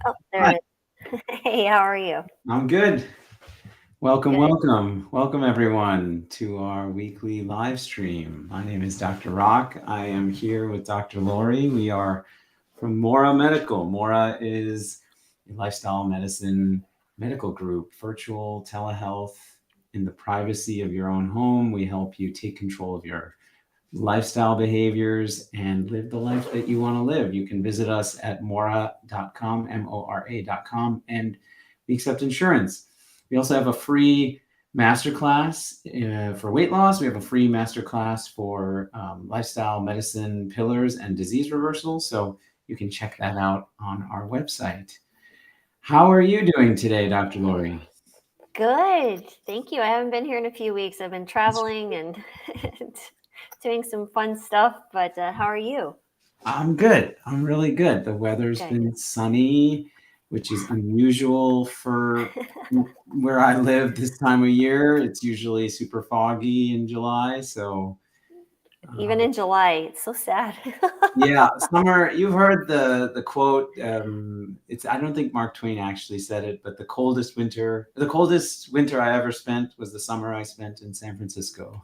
Oh, there Hi, it is. Hey, how are you? I'm good. Welcome, Good. welcome. Welcome everyone to our weekly live stream. My name is Dr. Rock. I am here with Dr. Lori. We are from Mora Medical. Mora is a lifestyle medicine medical group, virtual telehealth in the privacy of your own home. We help you take control of your lifestyle behaviors and live the life that you want to live. You can visit us at mora.com, mora.com, and we accept insurance. We also have a free masterclass for weight loss. We have a free masterclass for lifestyle medicine pillars and disease reversal. So you can check that out on our website. How are you doing today, Dr. Lori? Good. Thank you. I haven't been here in a few weeks. I've been traveling and doing some fun stuff, but how are you? I'm good. I'm really good. The weather's Good. been sunny, which is unusual for where I live this time of year. It's usually super foggy in July. So, Even um, in July, it's so sad. yeah, summer. You've heard the quote. It's I don't think Mark Twain actually said it, but the coldest winter I ever spent was the summer I spent in San Francisco.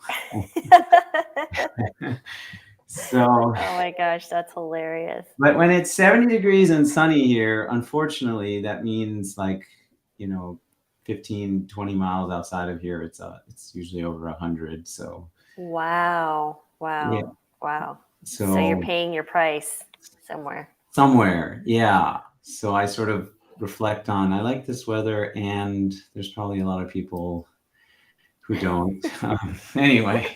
So Oh my gosh, that's hilarious. but when it's 70 degrees and sunny here, unfortunately, that means like, you know, 15, 20 miles outside of here, it's usually over 100. So, Wow. yeah. Wow. Wow. So you're So paying your price somewhere. somewhere, yeah. So I sort of reflect on, I like this weather, and there's probably a lot of people who don't. Anyway,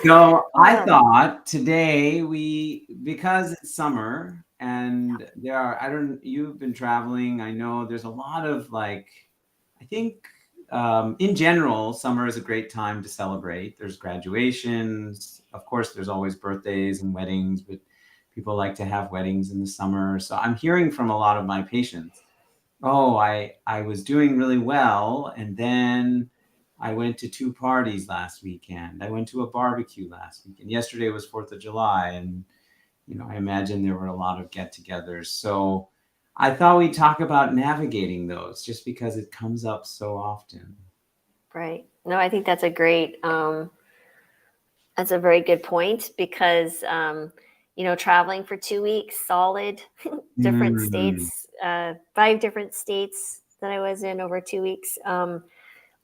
so I Oh, thought today because it's summer and you've been traveling. I know there's a lot of I think in general, summer is a great time to celebrate. There's graduations. Of course, there's always birthdays and weddings, but people like to have weddings in the summer. So I'm hearing from a lot of my patients, oh, I was doing really well, and then I went to two parties last weekend. I went to a barbecue last weekend. Yesterday was 4th of July, and I imagine there were a lot of get-togethers. So I thought we'd talk about navigating those just because it comes up so often. right. No, I think that's a very good point because, traveling for 2 weeks solid, different Mm, states, 5 different states that I was in over 2 weeks.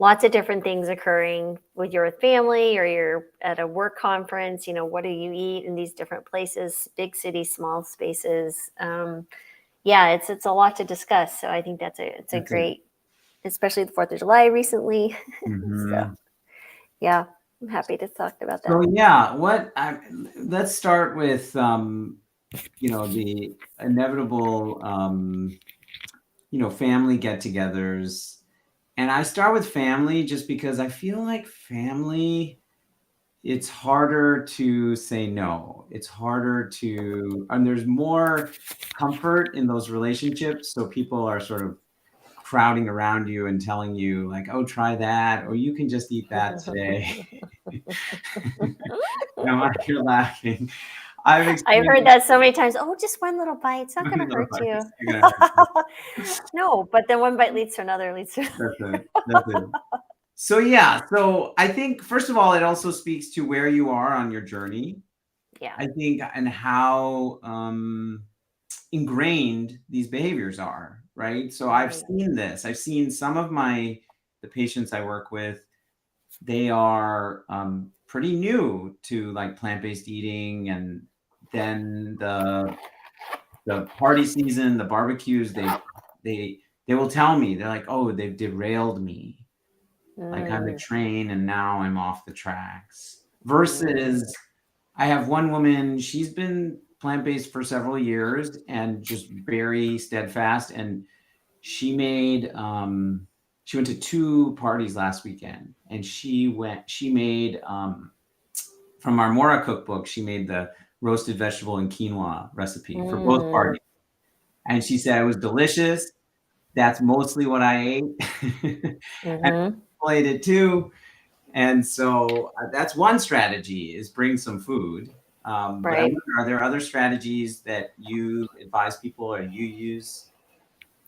Lots of different things occurring with your family or you're at a work conference. What do you eat in these different places, big cities, small spaces? Yeah, it's a lot to discuss. So I think it's a that's it. great, especially the 4th of July recently. So Hmm. yeah, I'm happy to talk about So that. yeah, let's start with the inevitable family get-togethers. And I start with family just because I feel like family, it's harder to say no. It's harder and there's more comfort in those relationships. So people are sort of crowding around you and telling you, like, oh, try that, or you can just eat that today. Now, why you're laughing. I've I've heard experienced that so many times. Oh, just one little bite. It's not going to hurt you. it's not gonna hurt. No, but then one bite leads to another, leads to That's it. That's it. So yeah, so I think first of all, it also speaks to where you are on your journey. yeah, I think and how ingrained these behaviors are, right? So I've right. seen this. I've seen some of the patients I work with. They are pretty new to like plant-based eating, and then the party season, the barbecues, they they will tell me they're like, oh, they've derailed me. Like I'm a Mm, train and now I'm off the tracks. mm, Versus I have one woman, she's been plant-based for several years and just very steadfast. And she went to two parties last weekend, and she made from our Mora cookbook, she made the roasted vegetable and quinoa recipe for both mm, parties. And she said it was delicious. That's mostly what I ate. And I mm-hmm. played it too. And so that's one strategy, is bring some food. But I Right. wonder, are there other strategies that you advise people or you use?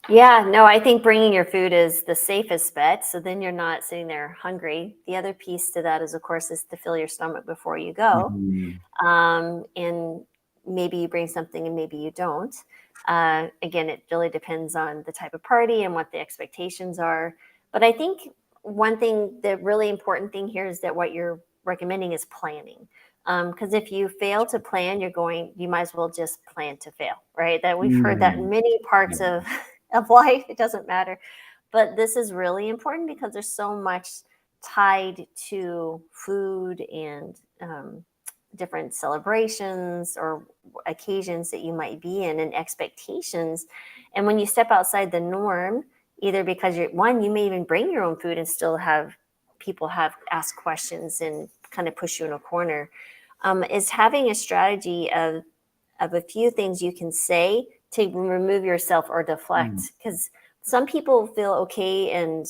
Yeah, no, I think bringing your food is the safest bet. So then you're not sitting there hungry. The other piece to that is, of course, is to fill your stomach before you go. Mhm. And maybe you bring something and maybe you don't. Again, it really depends on the type of party and what the expectations are. But I think one thing, the really important thing here is that what you're recommending is planning. Because if you fail to plan, you might as well just plan to fail, right? That we've heard that in Mm. many parts Yeah. of life. It doesn't matter. But this is really important because there's so much tied to food and different celebrations or occasions that you might be in and expectations. And when you step outside the norm, either because you may even bring your own food and still have people have ask questions and kind of push you in a corner, is having a strategy of a few things you can say to remove yourself or Mm. deflect. Because some people feel okay and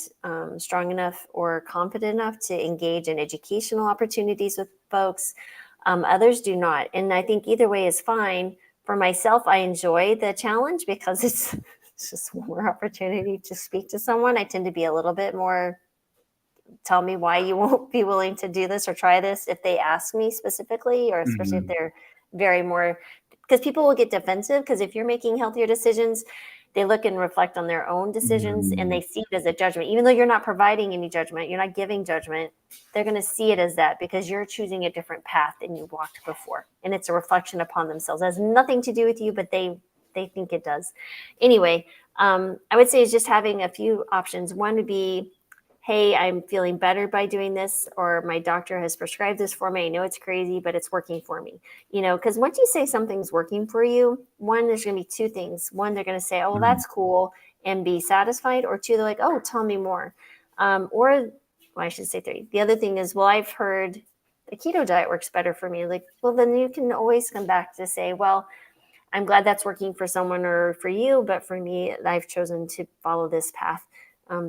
strong enough or confident enough to engage in educational opportunities with folks. Others do not. And I think either way is fine. For myself, I enjoy the challenge because it's just one more opportunity to speak to someone. I tend to be a little bit more, tell me why you won't be willing to do this or try this if they ask me specifically, or especially if Mhm. they're very more, because people will get defensive because if you're making healthier decisions, they look and reflect on their own decisions and Mhm. they see it as a judgment. Even though you're not providing any judgment, you're not giving judgment, they're going to see it as that because you're choosing a different path than you walked before. And it's a reflection upon themselves. It has nothing to do with you, but they think it does. Anyway, I would say is just having a few options. One would be, hey, I'm feeling better by doing this, or my doctor has prescribed this for me. I know it's crazy, but it's working for me. Because once you say something's working for you, one, there's going to be two things. One, they're going to say, oh, well, Mhm. that's cool and be satisfied. Or two, they're like, oh, tell me more. Or, well, I should say three. The other thing is, well, I've heard the keto diet works better for me. Like, well, then you can always come back to say, well, I'm glad that's working for someone or for you, but for me, I've chosen to follow this path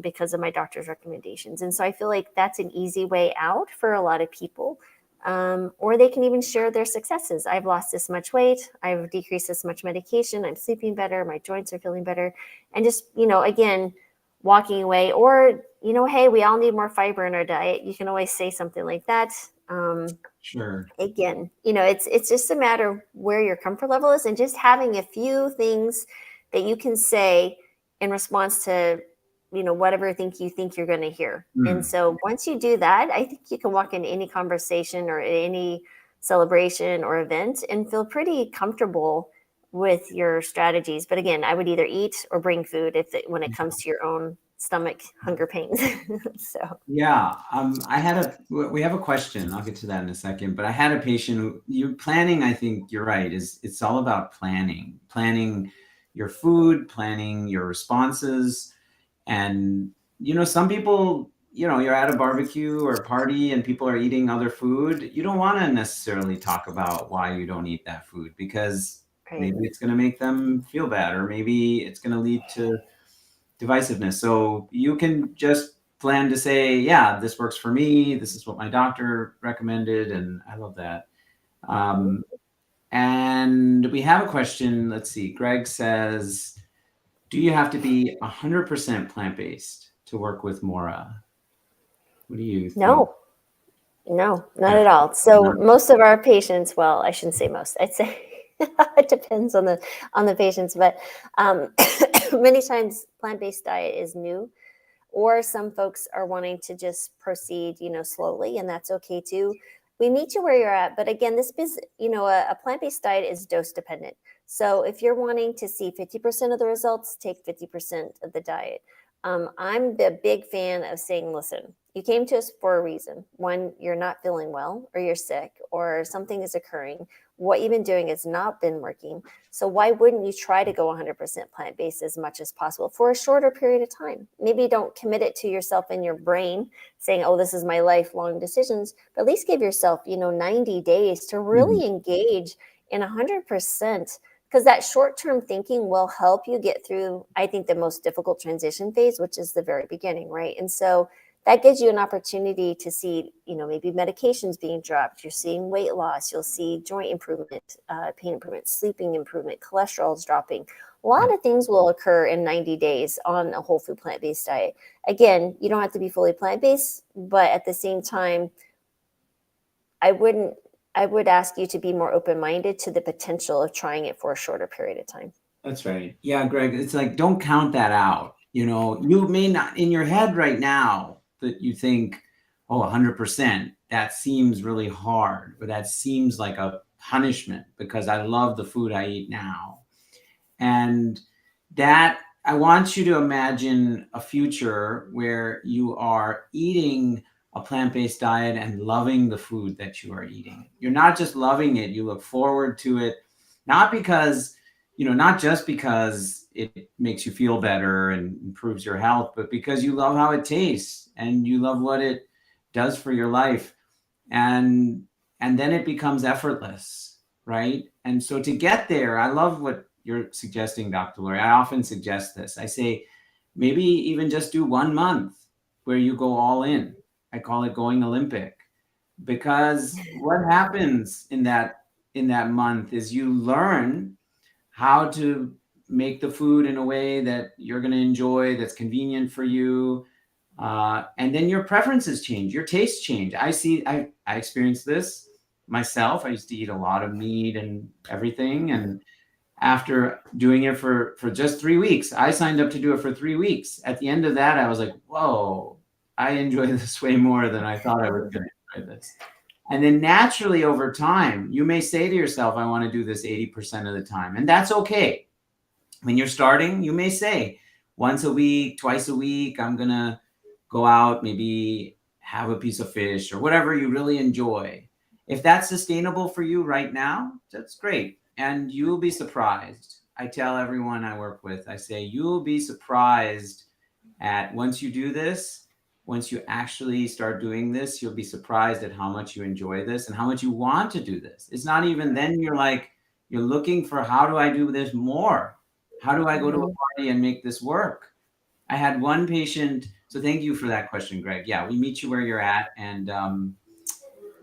because of my doctor's recommendations. And so I feel like that's an easy way out for a lot of people. Or they can even share their successes. I've lost this much weight. I've decreased this much medication. I'm sleeping better. My joints are feeling better. And just, again, walking away. Or, hey, we all need more fiber in our diet. You can always say something like that. Sure. Again, it's just a matter of where your comfort level is and just having a few things that you can say in response to whatever you think you're going to hear. And Mm. so once you do that, I think you can walk into any conversation or any celebration or event and feel pretty comfortable with your strategies. But again, I would either eat or bring food when it comes to your own stomach hunger pains. So Yeah, we have a question. I'll get to that in a second. But I had a patient who you're planning. I think you're right. It's all about planning your food, planning your responses, and some people, you're at a barbecue or a party and people are eating other food. You don't want to necessarily talk about why you don't eat that food because right. maybe it's going to make them feel bad, or maybe it's going to lead to divisiveness. So you can just plan to say, yeah, this works for me. This is what my doctor recommended. And I love that. Um, and we have a question. Let's see. Greg says, do you have to be 100% plant-based to work with Mora? What do you think? No, no, not Yeah. at all. So Not- most of our patients, well, I shouldn't say most. I'd say it depends on the patients, but many times plant-based diet is new, or some folks are wanting to just proceed, slowly, and that's okay too. We meet you where you're at, but again, a plant-based diet is dose dependent. So if you're wanting to see 50% of the results, take 50% of the diet. I'm the big fan of saying, listen, you came to us for a reason. One, you're not feeling well, or you're sick, or something is occurring. What you've been doing has not been working. So why wouldn't you try to go 100% plant-based as much as possible for a shorter period of time? Maybe don't commit it to yourself in your brain saying, oh, this is my lifelong decisions, but at least give yourself, 90 days to Mhm. really engage in 100%, because that short-term thinking will help you get through, I think, the most difficult transition phase, which is the very beginning, right? And so that gives you an opportunity to see, maybe medications being dropped. You're seeing weight loss. You'll see joint improvement, pain improvement, sleeping improvement, cholesterol's dropping. A lot of things will occur in 90 days on a whole food plant-based diet. Again, you don't have to be fully plant-based, but at the same time, I would ask you to be more open-minded to the potential of trying it for a shorter period of time. That's right. Yeah, Greg, it's like, don't count that out. You may not, in your head right now, that you think, oh, 100%, that seems really hard, or that seems like a punishment because I love the food I eat now. And that, I want you to imagine a future where you are eating a plant-based diet and loving the food that you are eating. You're not just loving it, you look forward to it, not just because it makes you feel better and improves your health, but because you love how it tastes and you love what it does for your life. And then it becomes effortless, right? And so to get there, I love what you're suggesting, Dr. Lori. I often suggest this. I say, maybe even just do 1 month where you go all in. I call it going Olympic, because what happens in that month is you learn how to make the food in a way that you're going to enjoy, that's convenient for you. And then your preferences change, your tastes change. I experienced this myself. I used to eat a lot of meat and everything. And after doing it for just 3 weeks, I signed up to do it for 3 weeks. At the end of that, I was like, whoa, I enjoy this way more than I thought I was going to enjoy this. And then naturally over time, you may say to yourself, I want to do this 80% of the time. And that's okay. When you're starting, you may say once a week, twice a week, I'm going to go out, maybe have a piece of fish or whatever you really enjoy. If that's sustainable for you right now, that's great. And you'll be surprised. I tell everyone I work with, I say, you'll be surprised at once you do this. Once you actually start doing this, you'll be surprised at how much you enjoy this and how much you want to do this. It's not even then you're looking for, how do I do this more? How do I go to a party and make this work? I had one patient. So thank you for that question, Greg. Yeah, we meet you where you're at. And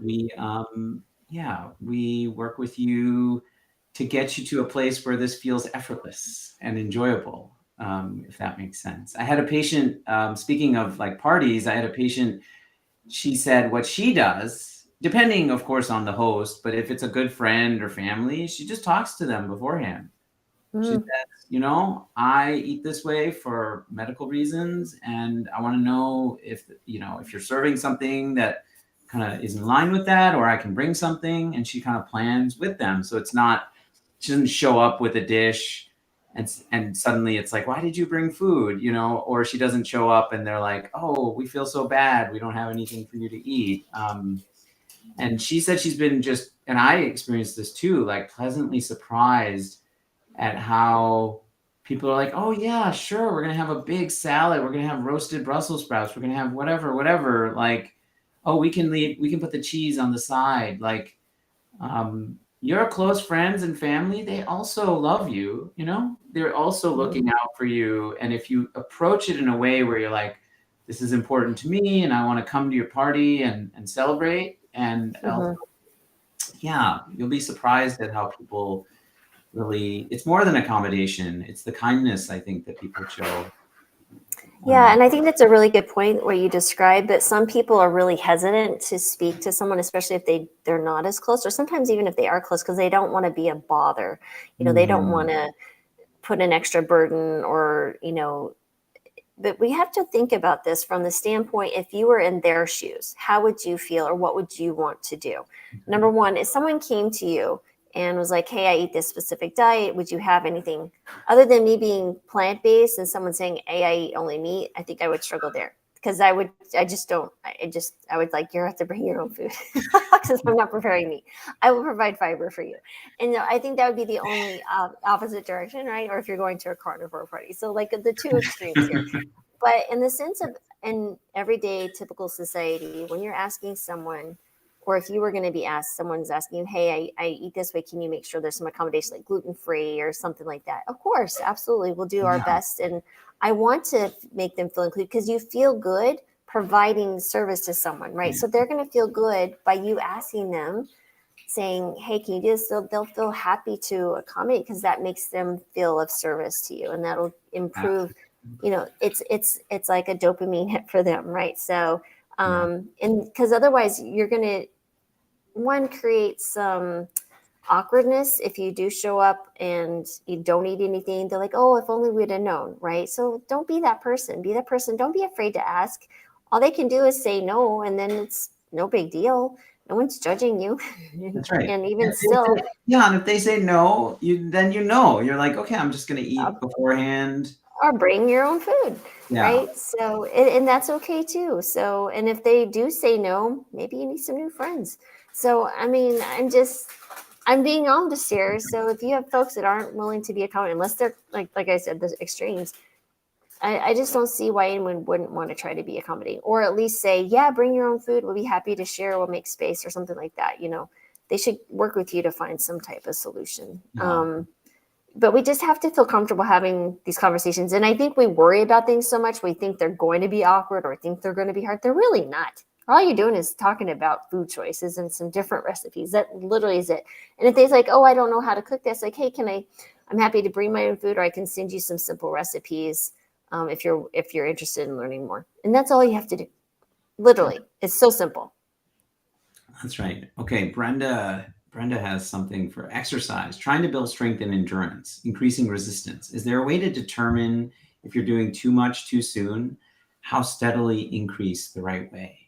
we work with you to get you to a place where this feels effortless and enjoyable. If that makes sense. I had a patient, speaking of like parties, I had a patient, she said what she does, depending of course on the host, but if it's a good friend or family, she just talks to them beforehand. She says, I eat this way for medical reasons, and I want to know if you're serving something that kind of is in line with that, or I can bring something. And she kind of plans with them. So she doesn't show up with a dish and suddenly it's like, why did you bring food? Or she doesn't show up and they're like, oh, we feel so bad, we don't have anything for you to eat. And she said she's been and I experienced this too, like pleasantly surprised at how people are like, oh yeah, sure, we're going to have a big salad, we're going to have roasted Brussels sprouts, we're going to have whatever. Like, oh, we can put the cheese on the side. Like, your close friends and family, they also love you, they're also looking out for you. And if you approach it in a way where you're like, this is important to me and I want to come to your party and celebrate, and you'll be surprised at how people really, it's more than accommodation. It's the kindness, I think, that people show. Yeah, and I think that's a really good point where you described that some people are really hesitant to speak to someone, especially if they're not as close, or sometimes even if they are close, because they don't want to be a bother. They don't want to put an extra burden or, but we have to think about this from the standpoint, if you were in their shoes, how would you feel or what would you want to do? Number one, if someone came to you and was like, hey, I eat this specific diet, would you have anything other than me being plant-based and someone saying, hey, I eat only meat? I think I would struggle there, because I would like, you have to bring your own food because I'm not preparing meat. I will provide fiber for you. And I think that would be the only opposite direction, right? Or if you're going to a carnivore party. So like the two extremes here. But in the sense of in everyday typical society, when you're asking someone, or if you were going to be asked, someone's asking you, hey, I eat this way, can you make sure there's some accommodation like gluten-free or something like that? Of course, absolutely. We'll do our best. And I want to make them feel included, because you feel good providing service to someone, right? Yeah. So they're going to feel good by you asking them, saying, hey, can you do this? They'll feel happy to accommodate, because that makes them feel of service to you, and that'll improve, it's like a dopamine hit for them, right? So, and because otherwise you're going to, one, create some awkwardness if you do show up and you don't eat anything. They're like, oh, if only we'd have known, right? So don't be that person. Be that person. Don't be afraid to ask. All they can do is say no, and then it's no big deal. No one's judging you. That's right. And even still, And if they say no, then you're like, okay, I'm just going to eat beforehand. or bring your own food, Yeah. right? So, and that's okay too. So, and if they do say no, maybe you need some new friends. So, I mean, I'm being honest here. So if you have folks that aren't willing to be accommodated, unless they're like I said, the extremes, I just don't see why anyone wouldn't want to try to be accommodating, or at least say, yeah, bring your own food. We'll be happy to share. We'll make space, or something like that. They should work with you to find some type of solution. Yeah. But we just have to feel comfortable having these conversations. And I think we worry about things so much. We think they're going to be awkward, or think they're going to be hard. They're really not. All you're doing is talking about food choices and some different recipes. That literally is it. And if they're like, oh, I don't know how to cook this, like, hey, I'm happy to bring my own food, or I can send you some simple recipes if you're interested in learning more. And that's all you have to do. Literally, it's so simple. That's right. Okay, Brenda has something for exercise, trying to build strength and endurance, increasing resistance. Is there a way to determine if you're doing too much too soon? How steadily increase the right way?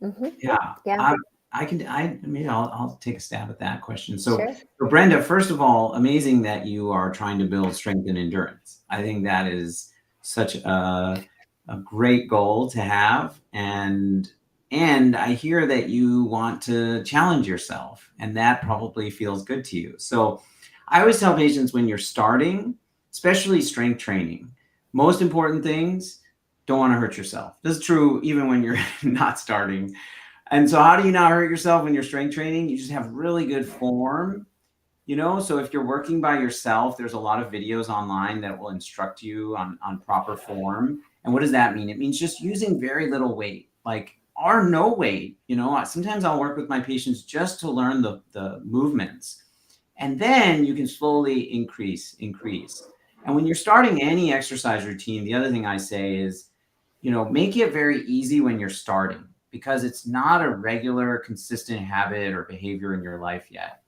Mm-hmm. Yeah. Yeah. I'll take a stab at that question. So, Sure. so Brenda, first of all, amazing that you are trying to build strength and endurance. I think that is such a great goal to have. And I hear that you want to challenge yourself, and that probably feels good to you. So I always tell patients, when you're starting, especially strength training, most important things, don't want to hurt yourself. This is true even when you're not starting. And so how do you not hurt yourself when you're strength training? You just have really good form. So if you're working by yourself, there's a lot of videos online that will instruct you on proper form. And what does that mean? It means just using very little weight, or no weight. Sometimes I'll work with my patients just to learn the movements. And then you can slowly increase. And when you're starting any exercise routine, the other thing I say is, make it very easy when you're starting, because it's not a regular, consistent habit or behavior in your life yet.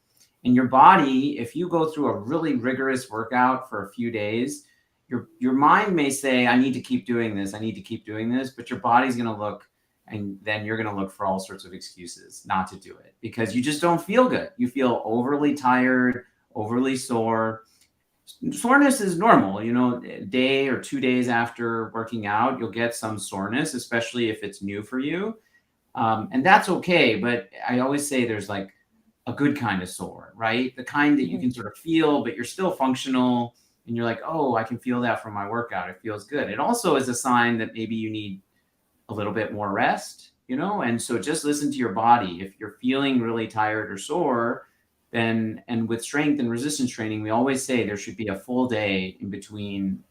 And your body, if you go through a really rigorous workout for a few days, your mind may say, I need to keep doing this. But your body's going to look, and then you're going to look for all sorts of excuses not to do it, because you just don't feel good. You feel overly tired, overly sore. Soreness is normal. A day or 2 days after working out, you'll get some soreness, especially if it's new for you. And that's okay. But I always say there's like a good kind of sore, right? The kind that you can sort of feel, but you're still functional. And you're like, oh, I can feel that from my workout. It feels good. It also is a sign that maybe you need a little bit more rest, and so just listen to your body. If you're feeling really tired or sore, then, and with strength and resistance training, we always say there should be a full day in between,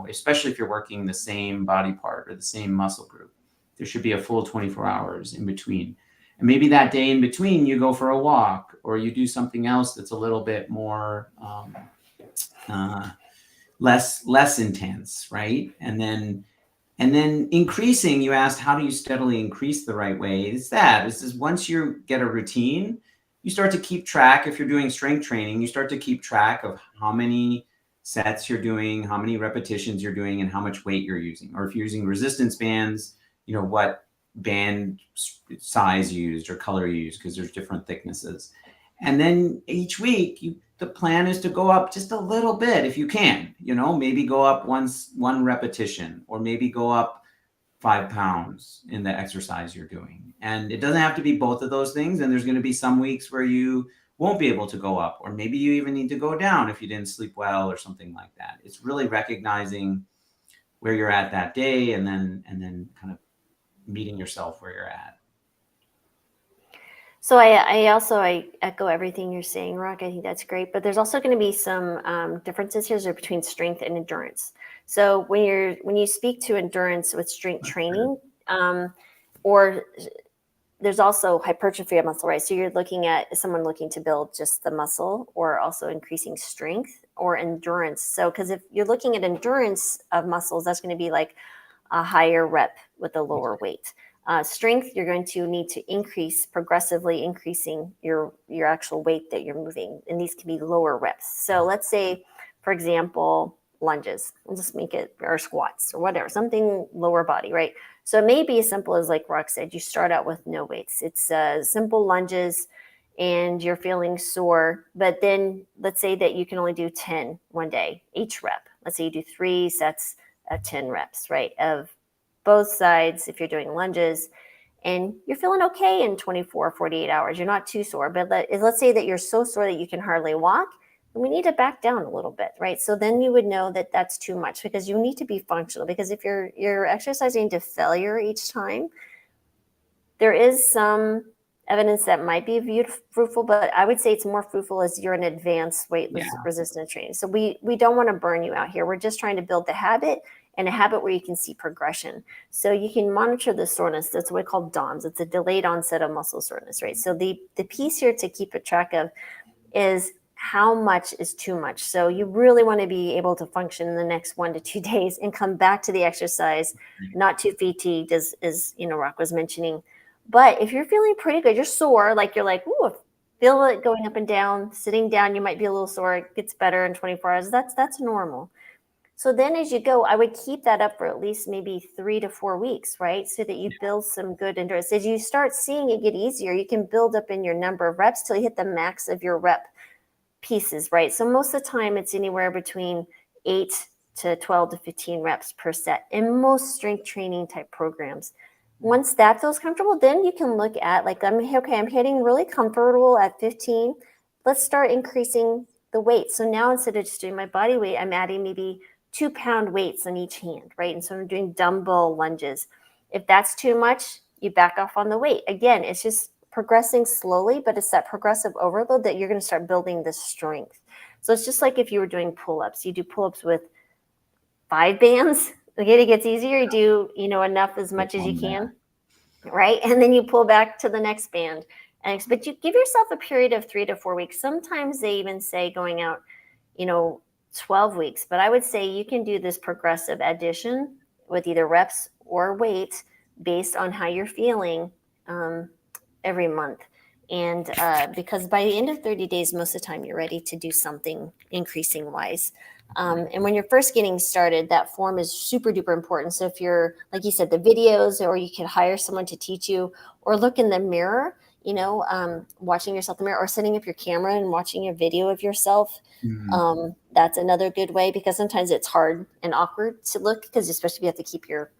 especially if you're working the same body part or the same muscle group. There should be a full 24 hours in between. And maybe that day in between, you go for a walk, or you do something else that's a little bit more less intense, right? And then increasing, you asked, how do you steadily increase the right way? This is once you get a routine, you start to keep track. If you're doing strength training, you start to keep track of how many sets you're doing, how many repetitions you're doing, and how much weight you're using. Or if you're using resistance bands, what band size you used or color you used, because there's different thicknesses. And then each week, the plan is to go up just a little bit if you can. Maybe go up one repetition, or maybe go up 5 pounds in the exercise you're doing. And it doesn't have to be both of those things. And there's going to be some weeks where you won't be able to go up, or maybe you even need to go down if you didn't sleep well or something like that. It's really recognizing where you're at that day, and then kind of meeting yourself where you're at. So I echo everything you're saying, Rock. I think that's great. But there's also going to be some differences here between strength and endurance. So when you speak to endurance with strength training, or there's also hypertrophy of muscle, right? So you're looking at someone looking to build just the muscle, or also increasing strength or endurance. So, because if you're looking at endurance of muscles, that's going to be like a higher rep with a lower weight. Strength, you're going to need to increase, progressively increasing your actual weight that you're moving, and these can be lower reps. So let's say, for example, lunges. We'll just make it, or squats or whatever, something lower body, right? So it may be as simple as, like Rock said, you start out with no weights. It's simple lunges, and you're feeling sore. But then let's say that you can only do 10 one day, each rep. Let's say you do 3 sets of 10 reps, right? Of both sides, if you're doing lunges, and you're feeling okay in 24, 48 hours. You're not too sore. But let's say that you're so sore that you can hardly walk. We need to back down a little bit, right? So then you would know that that's too much, because you need to be functional. Because if you're exercising to failure each time, there is some evidence that might be viewed fruitful, but I would say it's more fruitful as you're in advanced weight resistant training. So we don't want to burn you out here. We're just trying to build the habit, and a habit where you can see progression. So you can monitor the soreness. That's what we call DOMS. It's a delayed onset of muscle soreness, right? So the piece here to keep a track of is how much is too much. So you really want to be able to function in the next 1 to 2 days and come back to the exercise, not too fatigued, as Rock was mentioning. But if you're feeling pretty good, you're sore, like you're like, ooh, feel it going up and down, sitting down, you might be a little sore. It gets better in 24 hours. That's normal. So then as you go, I would keep that up for at least maybe 3 to 4 weeks, right? So that you build some good endurance. As you start seeing it get easier, you can build up in your number of reps till you hit the max of your rep pieces, right? So most of the time it's anywhere between 8 to 12 to 15 reps per set in most strength training type programs. Once that feels comfortable, then you can look at, like, I'm hitting really comfortable at 15. Let's start increasing the weight. So now instead of just doing my body weight, I'm adding maybe 2-pound weights on each hand, right? And so I'm doing dumbbell lunges. If that's too much, you back off on the weight. Again, it's just progressing slowly, but it's that progressive overload that you're going to start building this strength. So it's just like if you were doing pull-ups. You do pull-ups with 5 bands. Okay, it gets easier. You do, enough as much as you can, right? And then you pull back to the next band. But you give yourself a period of 3 to 4 weeks. Sometimes they even say going out, 12 weeks. But I would say you can do this progressive addition with either reps or weight based on how you're feeling every month. And because by the end of 30 days, most of the time you're ready to do something increasing wise. And when you're first getting started, that form is super duper important. So if you're, like you said, the videos, or you could hire someone to teach you, or look in the mirror, watching yourself in the mirror, or setting up your camera and watching a video of yourself. That's another good way, because sometimes it's hard and awkward to look, because especially if you have to keep your,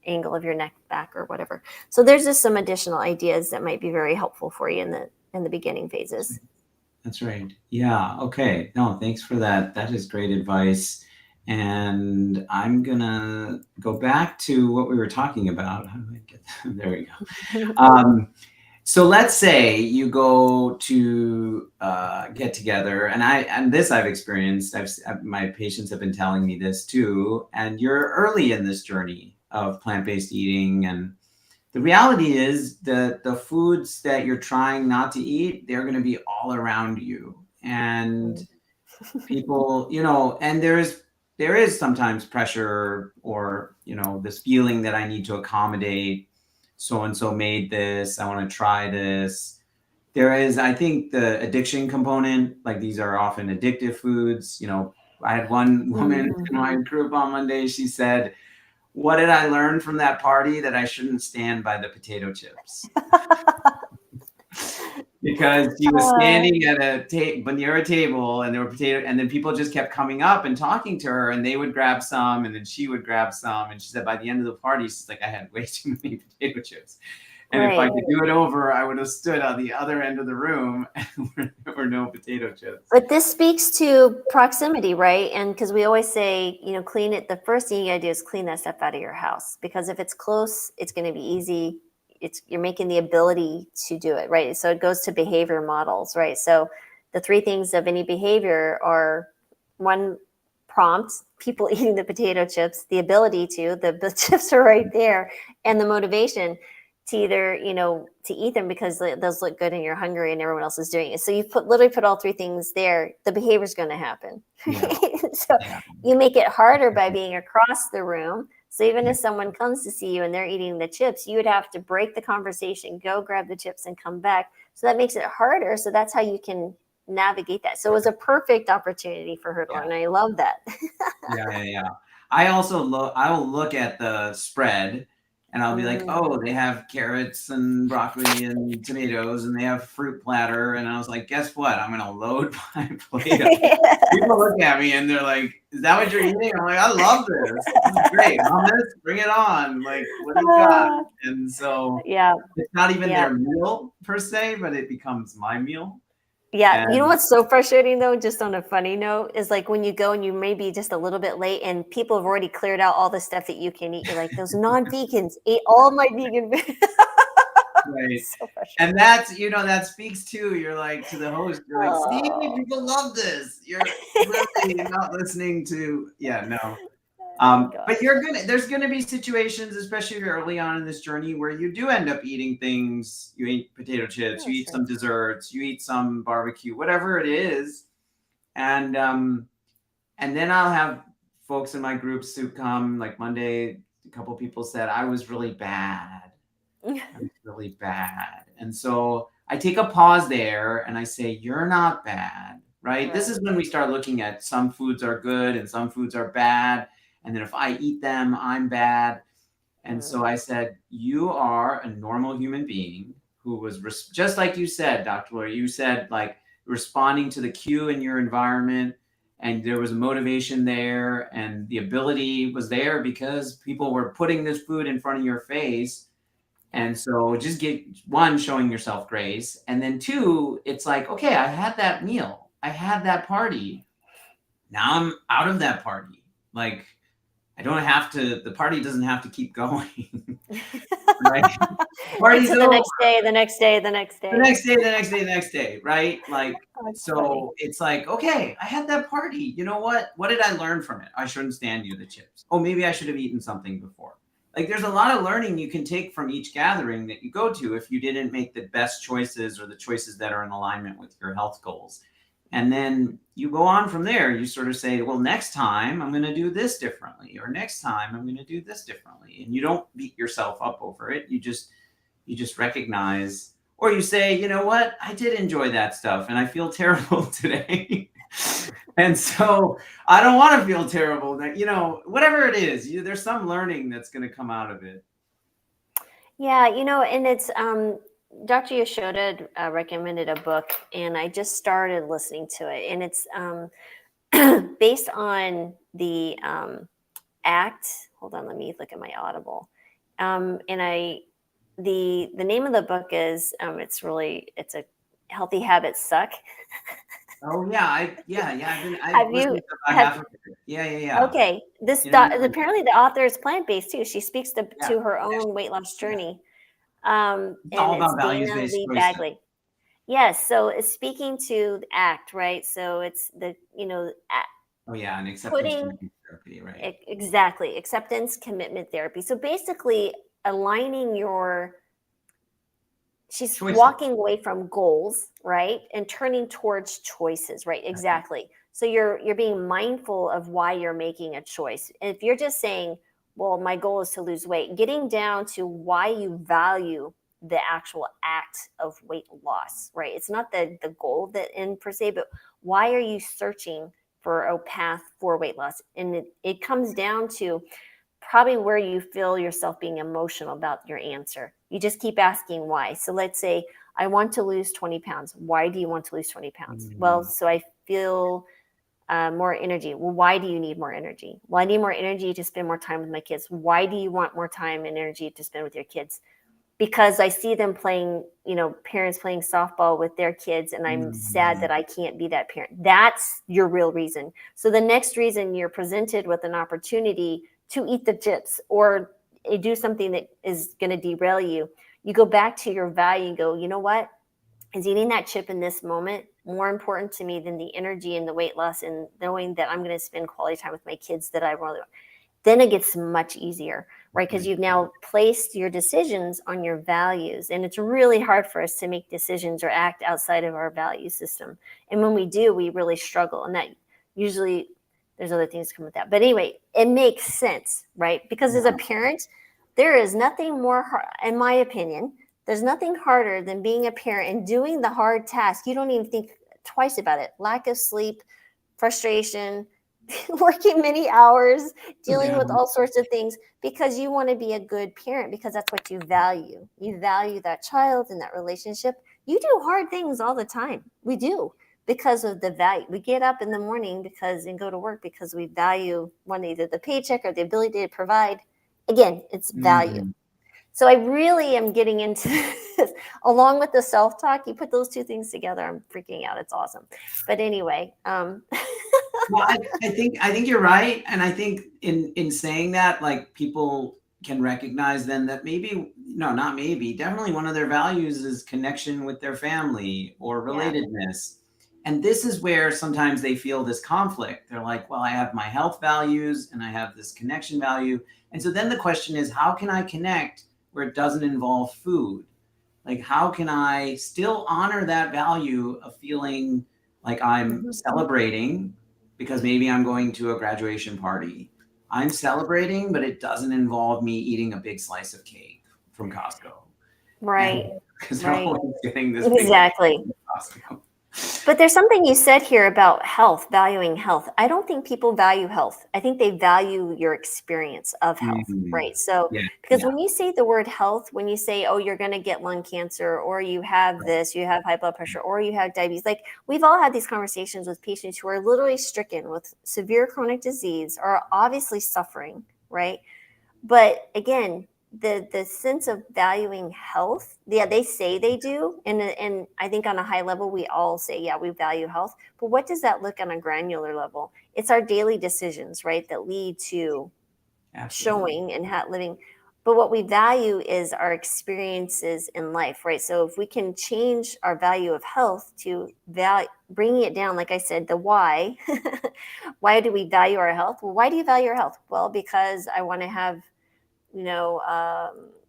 angle of your neck back or whatever. So there's just some additional ideas that might be very helpful for you in the beginning phases. That's right. Yeah. Okay. No, thanks for that. That is great advice. And I'm gonna go back to what we were talking about. How do I get that? There we go. So let's say you go to get together, and this I've experienced. My patients have been telling me this too. And you're early in this journey of plant-based eating, and the reality is that the foods that you're trying not to eat, they're going to be all around you. And people, and there is sometimes pressure, or, this feeling that I need to accommodate. So-and-so made this, I want to try this. There is, I think, the addiction component, like these are often addictive foods. I had one woman in my group on Monday, she said, "What did I learn from that party? That I shouldn't stand by the potato chips." Because she was standing at near a table, and there were potatoes, and then people just kept coming up and talking to her, and they would grab some, and then she would grab some. And she said by the end of the party, she's like, "I had way too many potato chips. And if I could do it over, I would have stood on the other end of the room and there were no potato chips." But this speaks to proximity, right? And because we always say, clean it. The first thing you gotta do is clean that stuff out of your house, because if it's close, it's going to be easy. You're making the ability to do it, right? So it goes to behavior models, right? So the 3 things of any behavior are: 1, prompt, people eating the potato chips, the ability to, the chips are right there, and the motivation. to either, to eat them because those look good and you're hungry and everyone else is doing it. So you literally put all three things there, the behavior is going to happen. Yeah. So Yeah. you make it harder by being across the room. So even if someone comes to see you and they're eating the chips, you would have to break the conversation, go grab the chips and come back. So that makes it harder. So that's how you can navigate that. So it was a perfect opportunity for her to learn. I love that. Yeah. I will look at the spread and I'll be like, oh, they have carrots and broccoli and tomatoes and they have fruit platter. And I was like, guess what? I'm going to load my plate up. People look at me and they're like, is that what you're eating? I'm like, I love this. This is great. Hummus, bring it on. Like, what do you got? And so Yeah. it's not even Yeah. their meal per se, but it becomes my meal. Yeah, you know And what's so frustrating though, just on a funny note, is like when you go and you may be just a little bit late and people have already cleared out all the stuff that you can eat. You're like, those non-vegans ate all my vegan. right. So frustrating. And that's, that speaks to, you're like, to the host, you're like, see, Oh, people love this. You're really not listening to, no. oh But gosh. there's gonna be situations, especially early on in this journey, where you do end up eating things. You eat potato chips, you Oh, eat sure. some desserts, you eat some barbecue, whatever it is. And then I'll have folks in my groups who come, like Monday, a couple people said, I was really bad. I was really bad. And so I take a pause there and I say, you're not bad, right? This Right. is when we start looking at some foods are good and some foods are bad. And then if I eat them, I'm bad. And so I said, you are a normal human being who was just like you said, Dr. Laura, you said like responding to the cue in your environment. And there was a motivation there and the ability was there because people were putting this food in front of your face. And so just get one, showing yourself grace. And then two, it's like, okay, I had that meal. I had that party. Now I'm out of that party. Like, I don't have to, the party doesn't have to keep going. Right? It's Party's the over. next day, the next day, the next The day. next day, the next day, the next day, right? Like, Oh, it's funny. so it's like, okay, I had that party. You know what? What did I learn from it? I shouldn't stand you the chips. Oh, maybe I should have eaten something before. Like, there's a lot of learning you can take from each gathering that you go to if you didn't make the best choices or the choices that are in alignment with your health goals. And then you go on from there. You sort of say, well, next time I'm going to do this differently, or next time I'm going to do this differently. And you don't beat yourself up over it. You just recognize, or you say, you know what, I did enjoy that stuff and I feel terrible today. And so I don't want to feel terrible that, whatever it is, there's some learning that's going to come out of it. Yeah, and it's Dr. Yashoda recommended a book, and I just started listening to it, and it's based on the ACT. Hold on, let me look at my Audible. The name of the book is it's a Healthy Habits Suck. Oh yeah, I've Have listened you to about have half of it. Yeah. Okay, apparently the author is plant-based too. She speaks Yeah, to her own weight loss yeah. journey. It's And all it's about Dana values-based Lee choices. Bagley. Yes, so it's speaking to the ACT, right? So it's Oh yeah, and acceptance putting commitment therapy, right? exactly acceptance commitment therapy. So basically aligning she's Choices. walking away from goals, right? And turning towards choices, right? Exactly. So you're being mindful of why you're making a choice. And if you're just saying, well, my goal is to lose weight, getting down to why you value the actual act of weight loss, right? It's not the goal that in per se, but why are you searching for a path for weight loss? And it comes down to probably where you feel yourself being emotional about your answer. You just keep asking why. So let's say, I want to lose 20 pounds. Why do you want to lose 20 pounds? Well, so I feel more energy. Well, why do you need more energy? Well, I need more energy to spend more time with my kids. Why do you want more time and energy to spend with your kids? Because I see them playing, parents playing softball with their kids, and I'm sad that I can't be that parent. That's your real reason. So the next reason you're presented with an opportunity to eat the chips or do something that is going to derail you, you go back to your value and go, you know what? Is eating that chip in this moment more important to me than the energy and the weight loss and knowing that I'm going to spend quality time with my kids that I really want? then it gets much easier, right? Because you've now placed your decisions on your values. And it's really hard for us to make decisions or act outside of our value system. And when we do, we really struggle. And that usually, there's other things come with that. But anyway, it makes sense, right? Because as a parent, there is nothing more, in my opinion, there's nothing harder than being a parent and doing the hard task. You don't even think twice about it. Lack of sleep, frustration, working many hours, dealing with all sorts of things because you want to be a good parent because that's what you value. You value that child and that relationship. You do hard things all the time. We do because of the value. We get up in the morning and go to work because we value one, either the paycheck or the ability to provide. Again, it's value. So I really am getting into this along with the self-talk. You put those two things together, I'm freaking out. It's awesome. But anyway, Well, I think you're right, and I think in saying that, like, people can recognize then that maybe, no, not maybe, definitely one of their values is connection with their family or relatedness. And this is where sometimes they feel this conflict. They're like, well, I have my health values and I have this connection value. And so then the question is, how can I connect where it doesn't involve food? Like, how can I still honor that value of feeling like I'm celebrating because maybe I'm going to a graduation party. I'm celebrating, but it doesn't involve me eating a big slice of cake from Costco. Right. Because they're always getting this big Exactly. Costco. But there's something you said here about health, valuing health. I don't think people value health. I think they value your experience of health, right? So, because when you say the word health, when you say, oh, you're going to get lung cancer, or you have this, you have high blood pressure, or you have diabetes, like we've all had these conversations with patients who are literally stricken with severe chronic disease or are obviously suffering, right? But again, the sense of valuing health, yeah, they say they do, and I think on a high level we all say, yeah, we value health, but what does that look on a granular level? It's our daily decisions, right, that lead to showing and living. But what we value is our experiences in life, right? So if we can change our value of health to bringing it down, like I said, the why. Why do we value our health? Well, why do you value your health? Well, because I want to have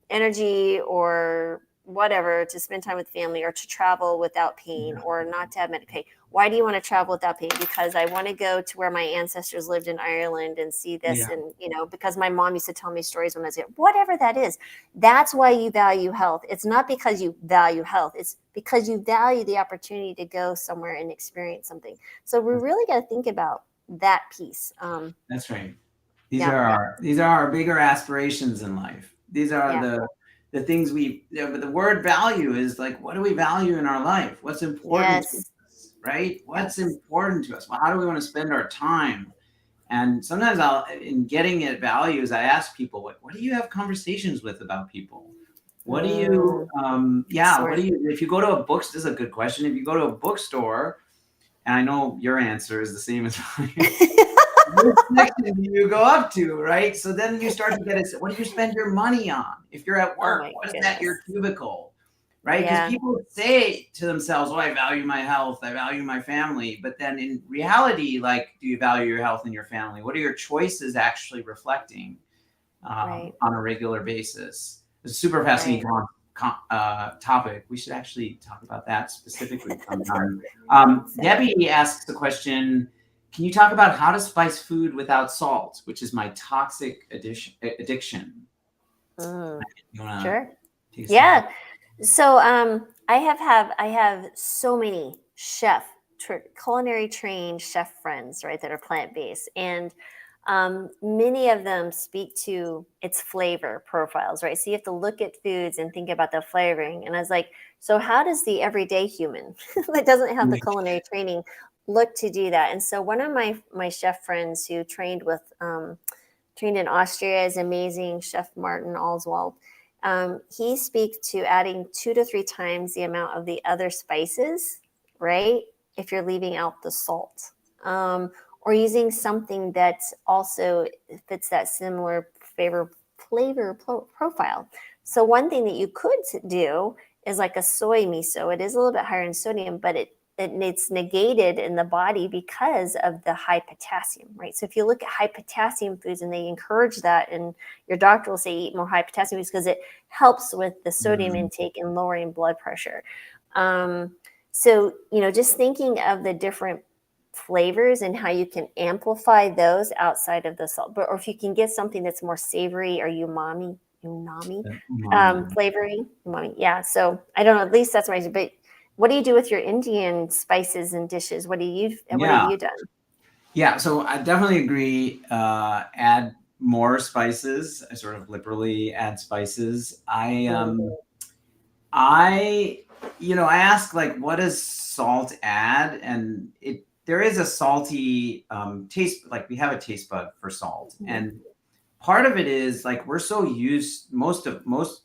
energy or whatever to spend time with family or to travel without pain or not to have Medicaid. Why do you want to travel without pain? Because I want to go to where my ancestors lived in Ireland and see this. And, because my mom used to tell me stories when I was young, whatever that is, that's why you value health. It's not because you value health. It's because you value the opportunity to go somewhere and experience something. So we really got to think about that piece. That's right. These are our bigger aspirations in life. These are the things but the word value is like, what do we value in our life? What's important to us, right? What's important to us? Well, how do we want to spend our time? And sometimes in getting at values, I ask people, what do you have conversations with about people? What do you, what do you, if you go to a book, this is a good question. If you go to a bookstore, and I know your answer is the same as mine. Which section do you go up to, right? So then you start to get it. What do you spend your money on? If you're at work, what is that your cubicle, right? Because people say to themselves, oh, I value my health, I value my family. But then in reality, like, do you value your health and your family? What are your choices actually reflecting on a regular basis? It's a super fascinating topic. We should actually talk about that specifically sometime. Debbie asks the question, can you talk about how to spice food without salt, which is my toxic addiction? Sure. Yeah. So I have so many culinary trained chef friends, right, that are plant-based, and many of them speak to its flavor profiles, right? So you have to look at foods and think about the flavoring. And I was like, so how does the everyday human that doesn't have the culinary training look to do that? And so one of my chef friends who trained in Austria is amazing, Chef Martin Oswald. He speaks to adding 2 to 3 times the amount of the other spices, right? If you're leaving out the salt. Or using something that also fits that similar flavor profile. So one thing that you could do is like a soy miso. It is a little bit higher in sodium, but it's negated in the body because of the high potassium, right? So if you look at high potassium foods, and they encourage that, and your doctor will say eat more high potassium foods because it helps with the sodium intake and lowering blood pressure. So, just thinking of the different flavors and how you can amplify those outside of the salt, or if you can get something that's more savory or umami flavoring. Umami, yeah. So I don't know. At least that's my. But what do you do with your Indian spices and dishes? What have you done? Yeah, so I definitely agree. Add more spices. I sort of liberally add spices. I ask, like, what does salt add? And there is a salty taste. Like, we have a taste bud for salt, and part of it is, like, we're so used. Most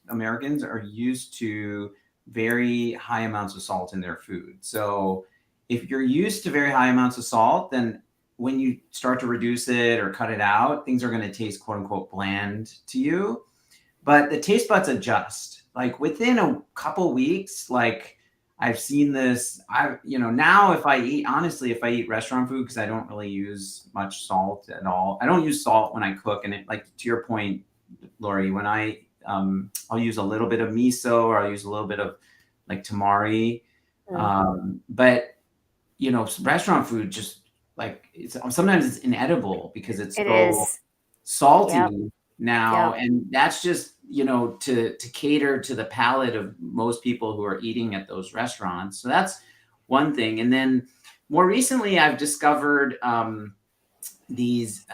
Americans are used to very high amounts of salt in their food. So if you're used to very high amounts of salt, then when you start to reduce it or cut it out, things are going to taste, quote unquote, bland to you. But the taste buds adjust. Like, within a couple weeks, like, I've seen this. Now if I eat restaurant food, because I don't really use much salt at all. I don't use salt when I cook, and like, to your point, Lori, when I'll use a little bit of miso, or I'll use a little bit of, like, tamari. But restaurant food, just like, sometimes it's inedible because it's so salty now. And that's just, to cater to the palate of most people who are eating at those restaurants. So that's one thing. And then more recently, I've discovered these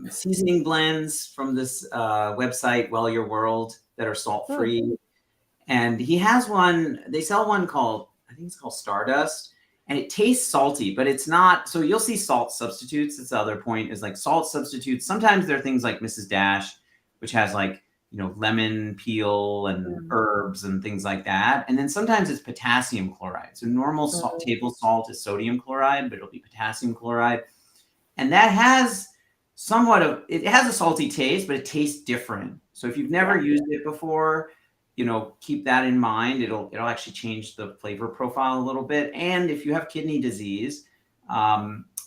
seasoning blends from this website, youre, that are salt-free. And he has one, they sell one called, I think it's called Stardust. And it tastes salty, but it's not. So you'll see salt substitutes. That's the other point, is, like, salt substitutes. Sometimes there are things like Mrs. Dash, which has, like, lemon peel and herbs and things like that. And then sometimes it's potassium chloride. So normal table salt is sodium chloride, but it'll be potassium chloride. And that has it has a salty taste, but it tastes different. So if you've never used it before, keep that in mind. It'll actually change the flavor profile a little bit. And if you have kidney disease,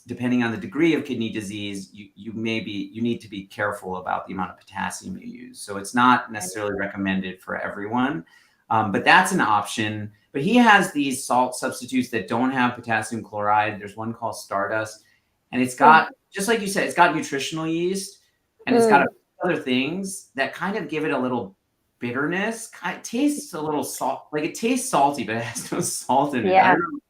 depending on the degree of kidney disease, you need to be careful about the amount of potassium you use. So it's not necessarily recommended for everyone, but that's an option. But he has these salt substitutes that don't have potassium chloride. There's one called Stardust, and it's got, just like you said, it's got nutritional yeast, and it's got other things that kind of give it a little bitterness. It tastes a little salt, like, it tastes salty, but it has no salt in it. I don't know.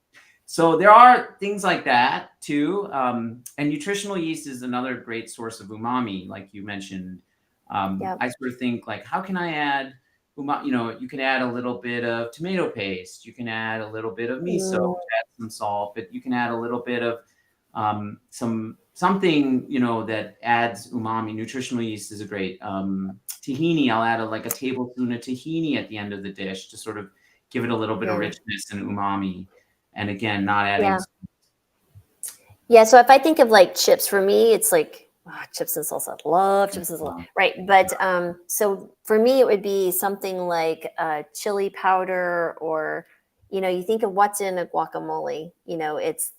So there are things like that too. And nutritional yeast is another great source of umami, like you mentioned. I sort of think, like, how can I add umami? You can add a little bit of tomato paste. You can add a little bit of miso, add some salt, but you can add a little bit of something, that adds umami. Nutritional yeast is a great tahini. I'll add a tablespoon of tahini at the end of the dish to sort of give it a little bit of richness and umami. And again, not adding. So if I think of, like, chips, for me, it's like chips and salsa. Love chips and salsa, right? But so for me, it would be something like chili powder, or you think of what's in a guacamole. It's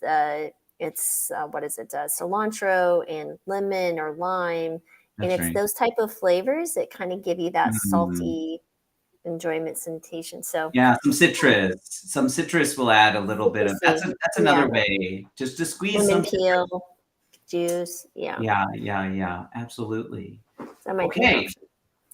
what is it? Cilantro and lemon or lime, and it's those type of flavors that kind of give you that salty enjoyment sensation. So some citrus will add a little bit of. That's another way, just to squeeze lemon peel juice. Yeah, absolutely. That might be an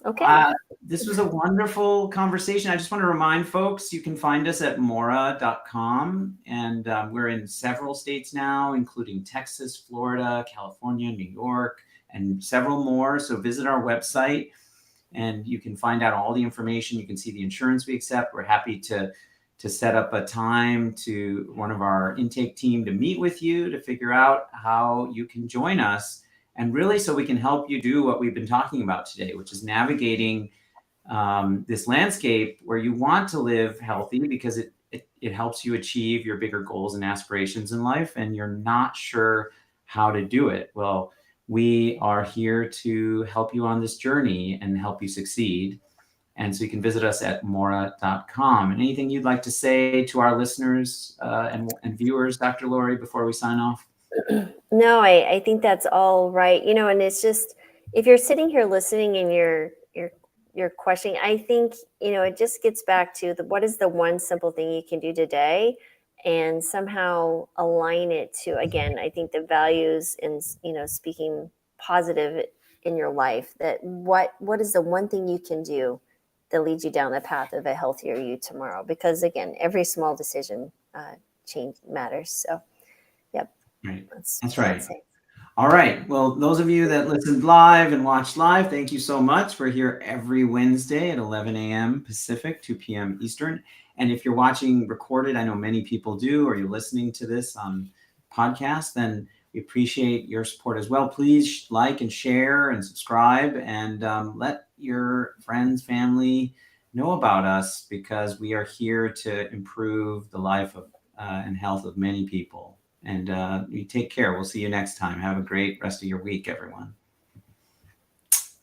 option. This was a wonderful conversation. I just want to remind folks, you can find us at mora.com, and we're in several states now, including Texas, Florida, California, New York, and several more. So visit our website, and you can find out all the information. You can see the insurance we accept. We're happy to set up a time to one of our intake team to meet with you to figure out how you can join us, and really so we can help you do what we've been talking about today, which is navigating this landscape where you want to live healthy because it helps you achieve your bigger goals and aspirations in life, and you're not sure how to do it. Well, we are here to help you on this journey and help you succeed. And so you can visit us at mora.com. And anything you'd like to say to our listeners and viewers, Dr. Lori, before we sign off? No, I think that's all right. And it's just, if you're sitting here listening and you're questioning, I think, it just gets back to what is the one simple thing you can do today and somehow align it to, again, I think the values and, speaking positive in your life, that what is the one thing you can do that leads you down the path of a healthier you tomorrow? Because again, every small decision change matters. So, yep. Right. That's right. it. All right. Well, those of you that listened live and watched live, thank you so much. We're here every Wednesday at 11 a.m. Pacific, 2 p.m. Eastern. And if you're watching recorded, I know many people do, or you're listening to this on podcast, then we appreciate your support as well. Please like and share and subscribe, and let your friends, family know about us, because we are here to improve the life of and health of many people. And you take care. We'll see you next time. Have a great rest of your week, everyone.